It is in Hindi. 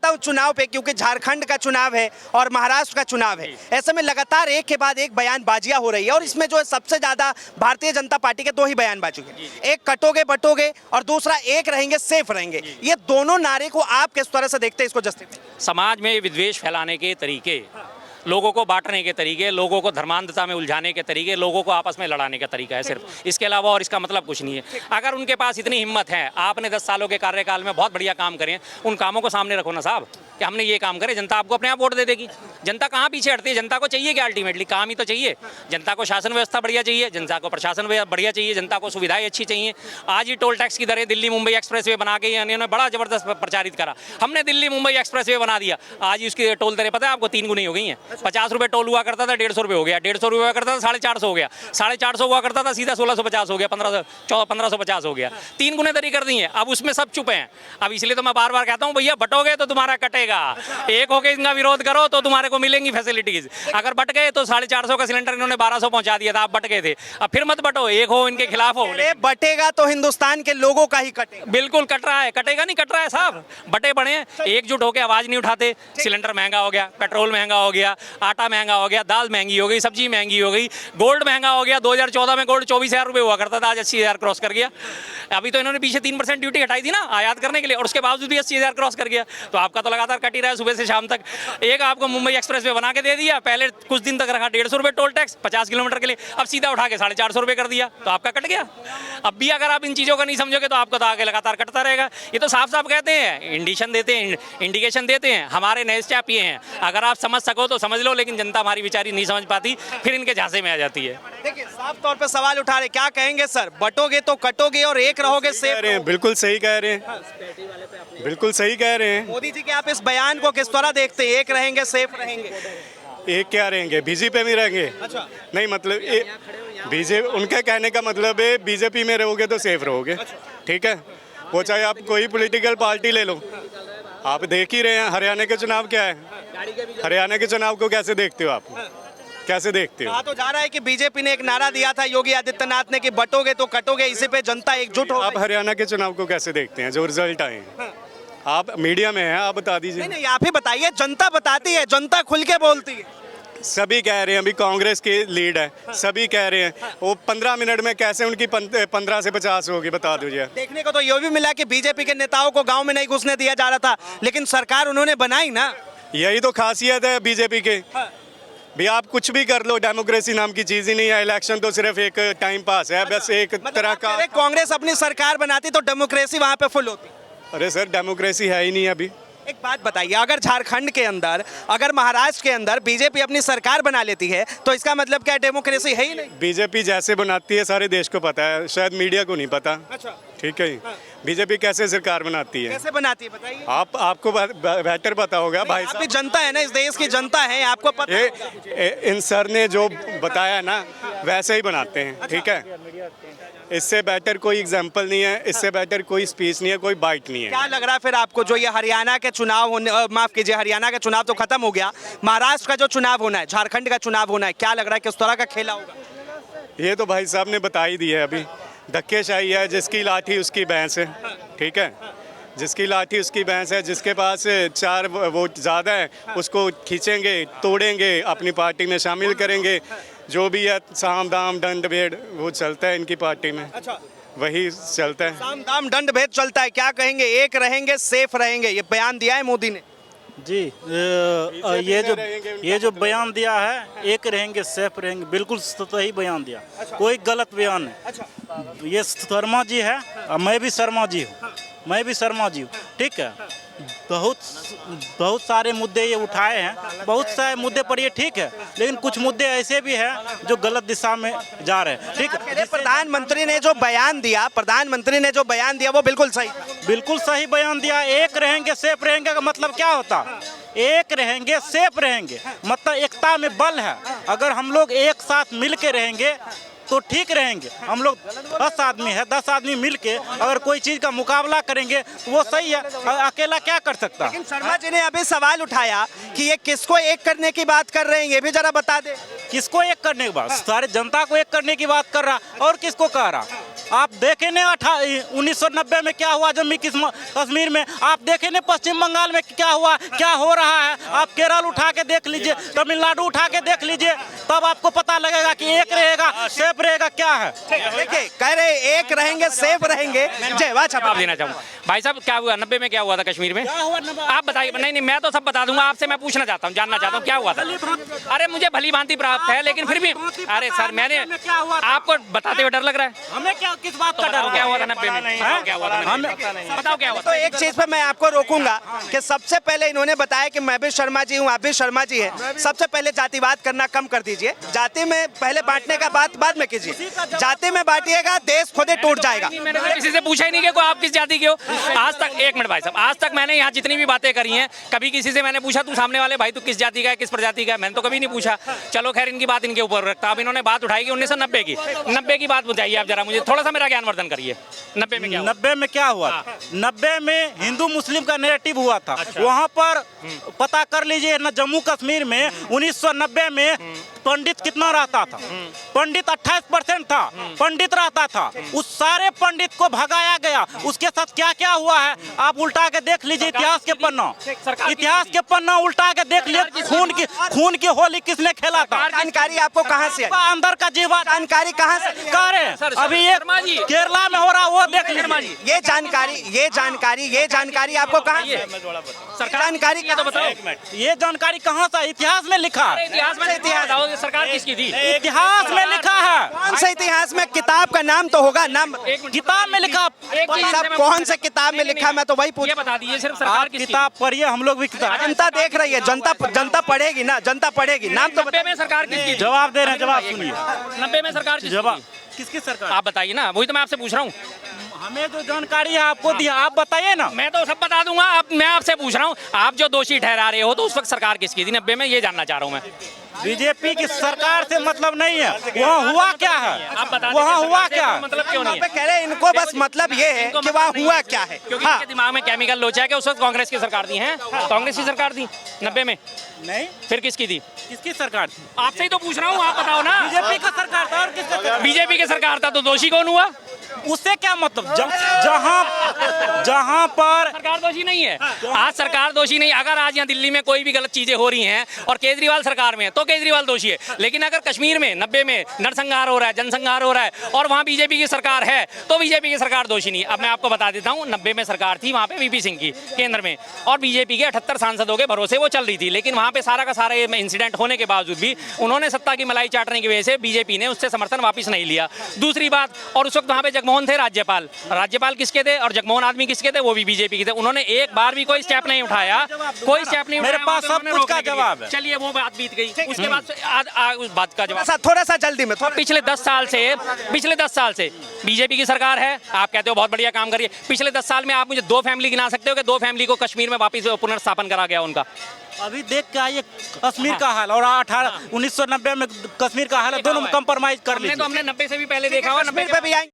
आता हूँ चुनाव पे, क्योंकि झारखंड का चुनाव है और महाराष्ट्र का चुनाव है। ऐसे में लगातार एक के बाद एक बयानबाजियां हो रही है और इसमें जो है सबसे ज्यादा भारतीय जनता पार्टी के दो ही बयानबाजी हैं, एक कटोगे बटोगे और दूसरा एक रहेंगे सेफ रहेंगे। ये दोनों नारे को आप किस तरह से देखते हैं, इसको जस्टिफाई? समाज में विद्वेष फैलाने के तरीके, लोगों को बांटने के तरीके, लोगों को धर्मांधता में उलझाने के तरीके, लोगों को आपस में लड़ाने का तरीका है सिर्फ, इसके अलावा और इसका मतलब कुछ नहीं है। अगर उनके पास इतनी हिम्मत है, आपने 10 सालों के कार्यकाल में बहुत बढ़िया काम करे, उन कामों को सामने रखो ना साहब कि हमने ये काम करे, जनता आपको अपने आप वोट दे देगी। जनता कहाँ पीछे हटती है? जनता को चाहिए क्या? अल्टीमेटली काम ही तो चाहिए। जनता को शासन व्यवस्था बढ़िया चाहिए, जनता को प्रशासन बढ़िया चाहिए, जनता को सुविधाएं अच्छी चाहिए। आज ही टोल टैक्स की दरें दिल्ली मुंबई एक्सप्रेसवे बना के इन्होंने बड़ा जबरदस्त प्रचारित करा, हमने दिल्ली मुंबई एक्सप्रेसवे बना दिया। आज उसकी टोल दरें पता है आपको 3 गुनी हो गई हैं। 50 रुपये टोल हुआ करता था, 150 रुपये हो गया, 150 रुपये हुआ करता था 450 हो गया, 450 हुआ करता था सीधा 1650 हो गया, 1550 हो गया। 3 गुने दरी कर दी है। अब उसमें सब चुप हैं। अब इसलिए तो मैं बार बार कहता हूँ भैया बटोगे तो तुम्हारा कटेगा, एक होके इनका विरोध करो तो तुम्हारे को मिलेंगी फैसिलिटीज। अगर बट गए तो 450 का सिलेंडर इन्होंने 1200 पहुंचा दिया था, आप बट गए थे। अब फिर मत बटो, एक हो इनके खिलाफ हो। बटेगा तो हिंदुस्तान के लोगों का ही कटेगा। बिल्कुल कट रहा है, कटेगा नहीं कट रहा है साहब। बटे बड़े एकजुट होकर आवाज नहीं उठाते। सिलेंडर महंगा हो गया, पेट्रोल महंगा हो गया, आटा महंगा हो गया, दाल महंगी हो गई, सब्जी महंगी हो गई, गोल्ड महंगा हो गया। 2014 में गोल्ड 24,000 रुपये हुआ करता था, आज 80,000 क्रॉस कर गया। अभी तो इन्होंने पीछे 3% ड्यूटी हटाई थी ना आयात करने के लिए, और उसके बावजूद भी 80,000 क्रॉस कर गया। तो आपका तो लगातार कट ही रहा है सुबह से शाम तक। एक आपको मुंबई एक्सप्रेस वे बना के दे दिया, पहले कुछ दिन तक रखा 150 रुपये टोल टैक्स 50 किलोमीटर के लिए, अब सीधा उठा के 450 रुपये कर दिया, तो आपका कट गया। अब भी अगर आप इन चीज़ों का नहीं समझोगे तो आपका तो आगे लगातार कटता रहेगा। ये तो साफ साफ कहते हैं, इंडिकेशन देते हैं। हमारे नए स्टेप ये हैं, अगर आप समझ सको तो समझ लो, लेकिन जनता हमारी बेचारी नहीं समझ पाती, फिर इनके झांसे में आ जाती है। देखिए साफ तौर पे सवाल उठा रहे, क्या कहेंगे सर? बटोगे तो कटोगे और एक रहोगे सेफ रहोगे। बिल्कुल सही कह रहे हैं, बिल्कुल सही कह रहे हैं मोदी जी के। आप इस बयान को किस तरह देखते हैं? एक रहेंगे सेफ रहेंगे, एक क्या रहेंगे? बीजेपी में रहेंगे? अच्छा नहीं, मतलब बीजेपी, उनके कहने का मतलब है बीजेपी में रहोगे तो सेफ रहोगे। ठीक है, वो चाहे आप कोई पॉलिटिकल पार्टी ले लो। आप देख ही रहे हैं हरियाणा के चुनाव क्या है। हरियाणा के चुनाव को कैसे देखते हो आप? कैसे देखते हो? कहा तो जा रहा है कि बीजेपी ने एक नारा दिया था योगी आदित्यनाथ ने कि बटोगे तो कटोगे, इसी पे जनता एकजुट हो। आप हरियाणा के चुनाव को कैसे देखते हैं जो रिजल्ट आए? आप मीडिया में हैं, आप बता दीजिए। नहीं, आप ही बताइए। जनता बताती है, जनता खुल के बोलती है। सभी कह रहे हैं, अभी कांग्रेस की लीड है, सभी कह रहे हैं। वो 15 मिनट में कैसे उनकी 15 से 50 होगी, बता दीजिए। देखने को तो ये भी मिला कि बीजेपी के नेताओं को गांव में नहीं घुसने दिया जा रहा था, लेकिन सरकार उन्होंने बनाई ना। यही तो खासियत है बीजेपी के। भी आप कुछ भी कर लो, डेमोक्रेसी नाम की चीज ही नहीं है। इलेक्शन तो सिर्फ एक टाइम पास है, बस एक तरह का। कांग्रेस अपनी सरकार बनाती तो डेमोक्रेसी वहां पे फुल होती। अरे सर, डेमोक्रेसी है ही नहीं अभी। एक बात बताइए, अगर झारखंड के अंदर, अगर महाराष्ट्र के अंदर बीजेपी अपनी सरकार बना लेती है तो इसका मतलब क्या डेमोक्रेसी है ही नहीं? बीजेपी जैसे बनाती है सारे देश को पता है, शायद मीडिया को नहीं पता। अच्छा, ठीक है। बीजेपी कैसे सरकार बनाती है? कैसे बनाती है बताइए। आपको बेहतर पता होगा भाई साहब। जनता है ना, इस देश की जनता है, आपको पता है। इन सर ने जो बताया ना वैसे ही बनाते हैं। ठीक है, इससे बेटर कोई एग्जाम्पल नहीं है, इससे बेटर कोई स्पीच नहीं है, कोई बाइट नहीं है। क्या लग रहा है फिर आपको, जो ये हरियाणा के चुनाव होने, माफ कीजिए, हरियाणा का चुनाव तो खत्म हो गया, महाराष्ट्र का जो चुनाव होना है, झारखंड का चुनाव होना है, क्या लग रहा है किस तरह का खेला होगा? ये तो भाई साहब ने बता ही दिया है। अभी धक्केशाही है, जिसकी लाठी उसकी भैंस है। ठीक है, जिसकी लाठी उसकी भैंस है। जिसके पास 4 वोट ज़्यादा है उसको खींचेंगे, तोड़ेंगे, अपनी पार्टी में शामिल करेंगे। जो भी है साम दाम दंड भेद वो चलता है इनकी पार्टी में। अच्छा, वही चलता है, साम दाम दंड भेद चलता है। क्या कहेंगे? एक रहेंगे सेफ रहेंगे, ये बयान दिया है मोदी ने जी। ये जो बयान दिया है, एक रहेंगे सेफ रहेंगे, बिल्कुल सही बयान दिया। कोई गलत बयान नहीं। ये शर्मा जी है, मैं भी शर्मा जी हूँ। ठीक है, बहुत सारे मुद्दे ये उठाए हैं, बहुत सारे मुद्दे पर ये ठीक है, लेकिन कुछ मुद्दे ऐसे भी हैं जो गलत दिशा में जा रहे हैं। ठीक है, प्रधानमंत्री ने जो बयान दिया वो बिल्कुल सही बयान दिया। एक रहेंगे सेफ रहेंगे का मतलब क्या होता? एक रहेंगे सेफ रहेंगे मतलब एकता में बल है। अगर हम लोग एक साथ मिल के रहेंगे तो ठीक रहेंगे। हम लोग 10 आदमी है, 10 आदमी मिलके अगर कोई चीज का मुकाबला करेंगे तो वो सही है, अकेला क्या कर सकता। लेकिन शर्मा जी ने अभी सवाल उठाया कि ये किसको एक करने की बात कर रहे हैं, ये भी जरा बता दे। किसको एक करने की बात? सारे जनता को एक करने की बात कर रहा, और किसको कह रहा? आप देखे ने 1990 में क्या हुआ जम्मू कश्मीर में, आप देखे ने पश्चिम बंगाल में क्या हुआ, क्या हो रहा है। आप केरल उठा के देख लीजिए, तमिलनाडु उठा के देख लीजिए, तब आपको पता लगेगा कि एक रहेगा सेफ रहेगा क्या है। देखिए कह रहे एक रहेंगे सेफ रहेंगे। जयवाद जवाब देना चाहूँगा भाई साहब, क्या हुआ 90 में, क्या हुआ था कश्मीर में, आप बताइए। नहीं मैं तो सब बता दूंगा, आपसे मैं पूछना चाहता हूँ, जानना चाहता हूँ क्या हुआ था। अरे मुझे भली भांति प्राप्त है, लेकिन फिर भी अरे सर मैंने आपको बताते हुए डर लग रहा है। हमें क्या किस बात का डर, क्या हुआ था 90 में, क्या हुआ था, बताओ क्या हुआ। तो एक चीज पे मैं आपको रोकूंगा कि सबसे पहले इन्होंने बताया कि मैं भी शर्मा जी हूँ, आप भी शर्मा जी हैं। सबसे पहले जातिवाद करना कम कर दीजिए। जाति में पहले बांटने का बात बाद में कीजिए। जाति में बांटिएगा देश खुद ही टूट जाएगा। मैंने तो किसी से पूछा ही नहीं कि आप किस जाति के हो आज तक। एक मिनट भाई साहब, आज तक मैंने यहाँ जितनी भी बातें करी हैं, कभी किसी से मैंने पूछा तू सामने वाले भाई तू किस जाति का है, किस प्रजाति का है, मैंने तो कभी नहीं पूछा। चलो खैर इनकी बात इनके ऊपर रखता। अब इन्होंने बात उठाई कि 1990 की बात बताइए आप जरा, मुझे थोड़ा सा मेरा ज्ञानवर्धन करिए। 90 में क्या हुआ? 90 में क्या हुआ? 90 में हिंदू मुस्लिम का नैरेटिव हुआ था। वहाँ पर पता कर लीजिए ना, जम्मू कश्मीर में 1990 में पंडित कितना रहता था? पंडित 28% था, पंडित रहता था। उस सारे पंडित को भगाया गया। उसके साथ क्या क्या हुआ है आप उल्टा के देख लीजिए इतिहास के पन्ना। इतिहास के पन्ना उल्टा के देख लीजिए, खून की होली किसने खेला था। जानकारी आपको कहाँ से आई? अंदर का जीवा जानकारी कहाँ से कह रहे हैं? अभी ये केरला में हो रहा वो देख लीजिए। ये जानकारी आपको कहाँ से? जानकारी तो बताओ, ये जानकारी कहाँ से? इतिहास में लिखा है। इतिहास में इतिहास सरकार किसकी थी? इतिहास में लिखा है। कौन से इतिहास में? किताब का नाम तो होगा, नाम किताब में लिखा। सब कौन से किताब में लिखा? मैं तो वही पूछ। ये बता दीजिए सिर्फ सरकार किसकी? किताब पढ़िए, हम लोग भी किताब। जनता देख रही है, जनता पढ़ेगी ना, जनता पढ़ेगी। नाम तो 90 में सरकार किसकी? जवाब दे रहे हैं, जवाब सुनिए। 90 में सरकार किसकी? जवाब किसकी सरकार? आप बताइए ना, वही तो मैं आपसे पूछ रहा हूँ। हमें जो जानकारी है आपको दिया, आप बताइए ना। मैं तो सब बता दूंगा। अब मैं आपसे पूछ रहा हूँ, आप जो दोषी ठहरा रहे हो तो उस वक्त सरकार किसकी थी 90 में, ये जानना चाह रहा हूँ मैं। बीजेपी की सरकार से मतलब नहीं है। वहाँ हुआ क्या है? आप बता वहाँ हुआ क्या? मतलब क्यों नहीं है? कह रहे हैं इनको बस मतलब ये है कि वहाँ हुआ क्या है। क्योंकि इनके दिमाग में केमिकल लोचा है कि उस वक्त कांग्रेस की सरकार थी। हैं कांग्रेस की सरकार थी 90 में? नहीं, फिर किसकी थी? किसकी सरकार थी? आपसे ही तो पूछ रहा हूँ, आप बताओ ना। बीजेपी का सरकार था। और किसका? बीजेपी की सरकार था तो दोषी कौन हुआ? उससे क्या मतलब? जहाँ पर सरकार दोषी नहीं है। आज सरकार दोषी नहीं। अगर आज यहाँ दिल्ली में कोई भी गलत चीजें हो रही हैं और केजरीवाल सरकार में है तो केजरीवाल दोषी है। लेकिन अगर कश्मीर में 90 में नरसंहार हो रहा है, जनसंहार हो रहा है और वहाँ बीजेपी की सरकार है तो बीजेपी की सरकार दोषी नहीं। अब मैं आपको बता देता हूँ, 90 में सरकार थी वहाँ पे वीपी सिंह की केंद्र में, और बीजेपी के 78 सांसदों के भरोसे वो चल रही थी। लेकिन वहाँ पे सारा का सारा इंसिडेंट होने के बावजूद भी उन्होंने सत्ता की मलाई चाटने की वजह से बीजेपी ने उससे समर्थन वापस नहीं लिया। दूसरी बात, और उस वक्त वहाँ पे जगमोहन थे राज्यपाल। राज्यपाल किसके थे और जगमोहन आदमी किसके थे? वो भी बीजेपी के थे। उन्होंने एक बार भी कोई स्टेप नहीं उठाया, कोई स्टेप नहीं उठाया। मेरे पास सब कुछ का जवाब है। चलिए वो बात बीत गई, उसके बाद उस बात का जवाब थोड़ा सा जल्दी में। पिछले 10 साल से बीजेपी की सरकार है। आप कहते हो बहुत बढ़िया काम करिए। पिछले 10 साल में आप मुझे 2 फैमिली गिना सकते हो कि 2 फैमिली को कश्मीर में वापस पुनर्स्थापन करा गया उनका? अभी देख के आइए कश्मीर का हाल और 1990 में कश्मीर का हाल है, दोनों में कंप्रोमाइज कर लीजिए। हमने 90 से भी पहले देखा हुआ। 90 पे भी आएंगे।